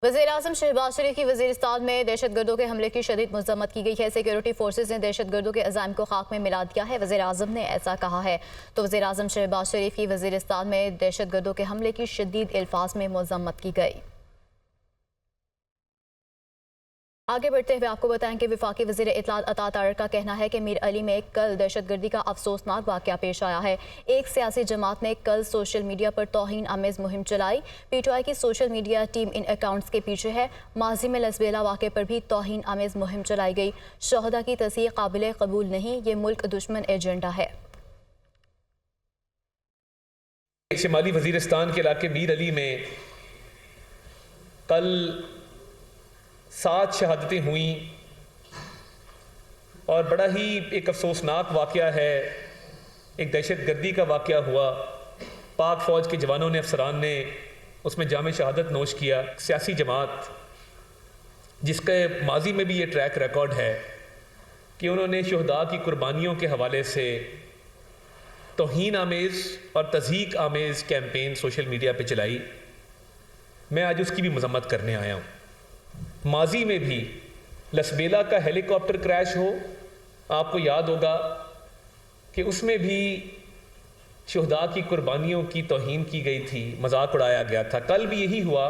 वज़ीर-ए-आज़म शहबाज शरीफ की वज़ीरिस्तान में दहशतगर्दों के हमले की शदीद मज़म्मत की गई है। सिक्योरिटी फोर्सेज ने दहशतगर्दों के अज़ाइम को खाक में मिला दिया है। वज़ीर-ए-आज़म ने ऐसा कहा है तो वज़ीर-ए-आज़म शहबाज शरीफ की वज़ीरिस्तान में दहशतगर्दों के हमले की शदीद अल्फाज में मज़म्मत की गई। आगे बढ़ते हुए आपको बताएं कि वफाकी वज़ीर इत्तलात अता तारड़ का कहना है कि मीर अली में कल दहशतगर्दी का अफसोसनाक वाक़या पेश आया है। एक सियासी जमात ने कल सोशल मीडिया पर तौहीन आमेज़ मुहिम चलाई। PTI की सोशल मीडिया टीम इन अकाउंट्स के पीछे है। माजी में लसबेला वाक़े पर भी तौहीन आमेज़ मुहिम चलाई गई। शहदा की तस्दीक़ काबिल कबूल नहीं, ये मुल्क दुश्मन एजेंडा है। शिमाली वज़ीरिस्तान के इलाके मीर अली में कल 7 शहादतें हुई और बड़ा ही एक अफसोसनाक वाक़या है। एक दहशतगर्दी का वाक़या हुआ। पाक फ़ौज के जवानों ने, अफसरान ने उसमें जाम शहादत नोश किया। सियासी जमात जिसके माजी में भी ये ट्रैक रिकॉर्ड है कि उन्होंने शुहदा की कुर्बानियों के हवाले से तौहीन आमेज़ और तज़हीक आमेज़ कैंपेन सोशल मीडिया पे चलाई। मैं आज उसकी भी मज़म्मत करने आया हूँ। माजी में भी लसबेला का हेलीकॉप्टर क्रैश हो, आपको याद होगा कि उसमें भी शुहदा की कुर्बानियों की तौहीन की गई थी, मजाक उड़ाया गया था। कल भी यही हुआ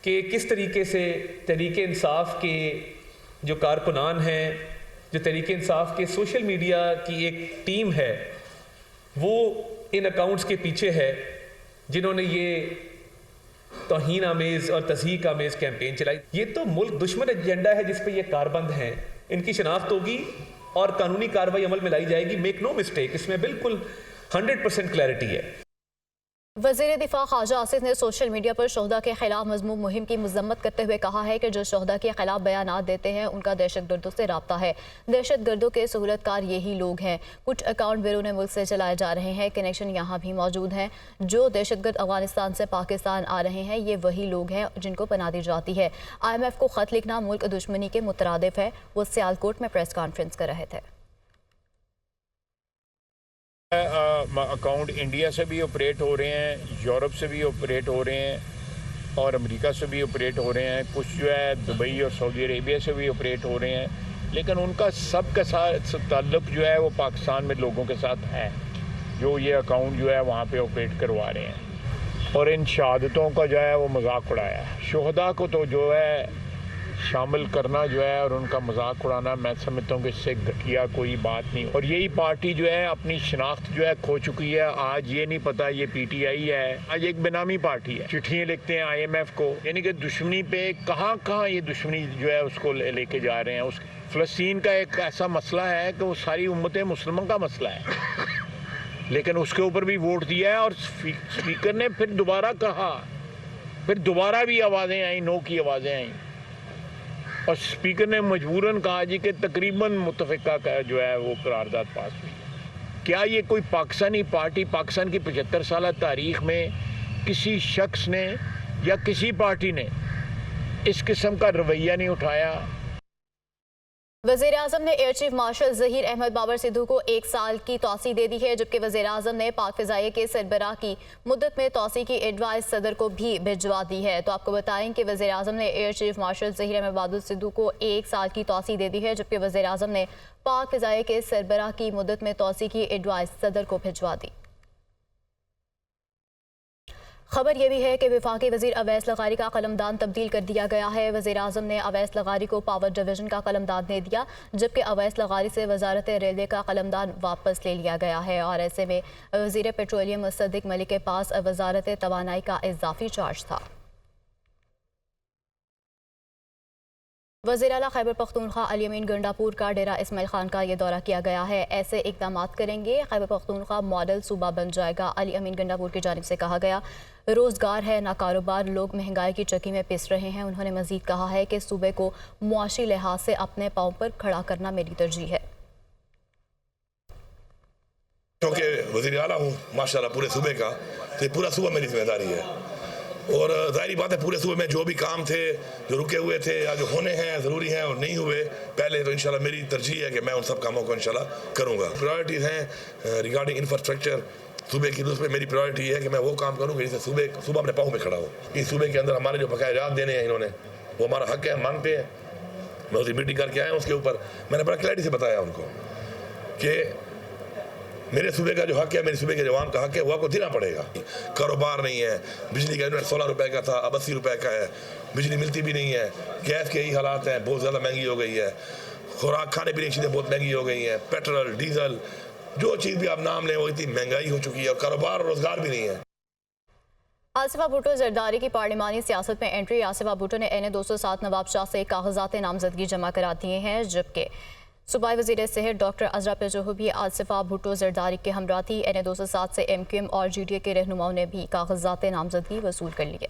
कि किस तरीके से तहरीक इंसाफ के जो कारकुनान हैं, जो तहरीक इंसाफ के सोशल मीडिया की एक टीम है, वो इन अकाउंट्स के पीछे है जिन्होंने ये तौहीन आमेज़ और तज़हीक आमेज़ कैंपेन चलाई। ये तो मुल्क दुश्मन एजेंडा है जिस पे ये कारबंद हैं। इनकी शनाख्त होगी और कानूनी कार्रवाई अमल में लाई जाएगी। मेक नो मिस्टेक, इसमें बिल्कुल 100% क्लैरिटी है। वज़ीर दिफा ख्वाजा आसिफ ने सोशल मीडिया पर शहदा के खिलाफ मज़मूम मुहिम की मज़म्मत करते हुए कहा है कि जो शहदा के खिलाफ बयानात देते हैं उनका दहशतगर्दों से राब्ता है। दहशतगर्दों के सहूलतकार यही लोग हैं। कुछ अकाउंट बैरून मुल्क से चलाए जा रहे हैं, कनेक्शन यहाँ भी मौजूद हैं। जो दहशतगर्द अफगानिस्तान से पाकिस्तान आ रहे हैं, ये वही लोग हैं जिनको पनाह दी जाती है। IMF को ख़त लिखना मुल्क दुश्मनी के मुतरादिफ है। वो सियालकोट में प्रेस कॉन्फ्रेंस कर रहे थे। अकाउंट इंडिया से भी ऑपरेट हो रहे हैं, यूरोप से भी ऑपरेट हो रहे हैं और अमेरिका से भी ऑपरेट हो रहे हैं। कुछ जो है दुबई और सऊदी अरेबिया से भी ऑपरेट हो रहे हैं। लेकिन उनका सब के साथ ताल्लुक जो है वो पाकिस्तान में लोगों के साथ है जो ये अकाउंट जो है वहाँ पे ऑपरेट करवा रहे हैं। और इन शहादतों का जो है वो मजाक उड़ाया है। शुहदा को तो जो है शामिल करना जो है और उनका मजाक उड़ाना, मैं समझता हूँ कि इससे घटिया कोई बात नहीं। और यही पार्टी जो है अपनी शनाख्त जो है खो चुकी है। आज ये नहीं पता ये PTI है, आज एक बेनामी पार्टी है। चिट्ठियाँ लिखते हैं IMF को, यानी कि दुश्मनी पे कहाँ कहाँ ये दुश्मनी जो है उसको लेके जा रहे हैं। उस फ़लस्तीन का एक ऐसा मसला है कि वो सारी उम्मत मुसलमान का मसला है, लेकिन उसके ऊपर भी वोट दिया है और स्पीकर ने फिर दोबारा कहा, फिर दोबारा भी आवाज़ें आई, नो की आवाज़ें आई और स्पीकर ने मजबूरन कहा जी कि तकरीबन मुत्तफ़िका का जो है वो करारदाद पास हुई। क्या ये कोई पाकिस्तानी पार्टी, पाकिस्तान की 75 साल तारीख़ में किसी शख्स ने या किसी पार्टी ने इस किस्म का रवैया नहीं उठाया? वज़ीर-ए-आज़म ने air chief marshal Zaheer Ahmed Babar Sidhu को 1 साल की तौसी दे दी है, जबकि वज़ीर-ए-आज़म ने पाक फ़िज़ाइया के सरबराह की मुद्दत में तौसी की एडवाइस सदर को भी भिजवा दी है। तो आपको बताएं कि वज़ीर-ए-आज़म ने air chief marshal Zaheer Ahmed Babar Sidhu को 1 साल की तौसी दे दी है, जबकि वज़ीर-ए-आज़म ने पाक फ़िज़ाइया के सरबराह की मुद्दत में तौसी की एडवाइस सदर को भिजवा दी। खबर यह भी है कि वफाकी वज़ीर अवैस लगारी का कलमदान तब्दील कर दिया गया है। वज़ीर-ए-आज़म ने अवैस लगारी को पावर डिवीज़न का कलमदान दे दिया, जबकि अवैस लगारी से वज़ारत रेलवे का कलमदान वापस ले लिया गया है। और ऐसे में वज़ीर पेट्रोलियम मुसद्दिक मलिक के पास वज़ारत तवानाई का इजाफी चार्ज था। वज़ीर आला खैबर पख्तूनख्वा अली अमीन गंडापुर का डेरा इस्माइल खान का ये दौरा किया गया है। ऐसे इक़दामात करेंगे खैबर पख्तूनख्वा मॉडल सूबा बन जाएगा। अली अमीन गंडापुर की जानिब से कहा गया, रोज़गार है ना कारोबार, लोग महंगाई की चक्की में पिस रहे हैं। उन्होंने मज़ीद कहा है कि सूबे को मुआशी लिहाज से अपने पाँव पर खड़ा करना मेरी तरजीह है। क्योंकि वज़ीर आला हूँ माशाल्लाह पूरे सूबे का, तो ये पूरा सूबा मेरी जिम्मेदारी है। और ज़ाहिरी बात है पूरे सूबे में जो भी काम थे, जो रुके हुए थे या जो होने हैं, ज़रूरी हैं और नहीं हुए पहले, तो इंशाल्लाह मेरी तरजीह है कि मैं उन सब कामों को इंशाल्लाह करूँगा। प्रायोरिटीज़ हैं रिगार्डिंग इंफ्रास्ट्रक्चर, सूबे की रूस में मेरी प्रायोरिटी है कि मैं वो काम करूँ कि जिससे सूबा अपने पाँव में खड़ा हो। इस सूबे के अंदर हमारे जो बकाया रात देने हैं इन्होंने, वो हमारा हक है, मांगते हैं। मैं उसकी मीटिंग करके आया हूँ, उसके ऊपर मैंने बड़ा क्लैरिटी से बताया उनको कि मेरे सूबे का जो हक है, मेरे सूबे के जवान का हक है, वो आपको देना पड़ेगा। कारोबार नहीं है, बिजली का यूनिट 16 रुपए का था, अब 80 रुपए का है, बिजली मिलती भी नहीं है, गैस के यही हालात हैं, बहुत ज़्यादा महंगी हो गई है, खुराक खाने पीने की चीज़ें बहुत महंगी हो गई हैं, पेट्रोल डीजल जो चीज़ भी आप नाम लें वो इतनी महंगाई हो चुकी है, और कारोबार और रोज़गार भी नहीं है। आसिफा भुट्टो जरदारी की पार्लिमानी सियासत में एंट्री। आसिफा भुट्टो ने NA 207 नवाब शाह से कागजात नामजदगी जमा करा दिए हैं, जबकि सूबाई वज़ीर सेहत डॉक्टर अजरा पेजोह भी आसिफा भुट्टो जरदारी के हमरा थी। NA 207 से MQM और GDA के रहनुमाओं ने भी कागजात नामजदगी वसूल कर लिए।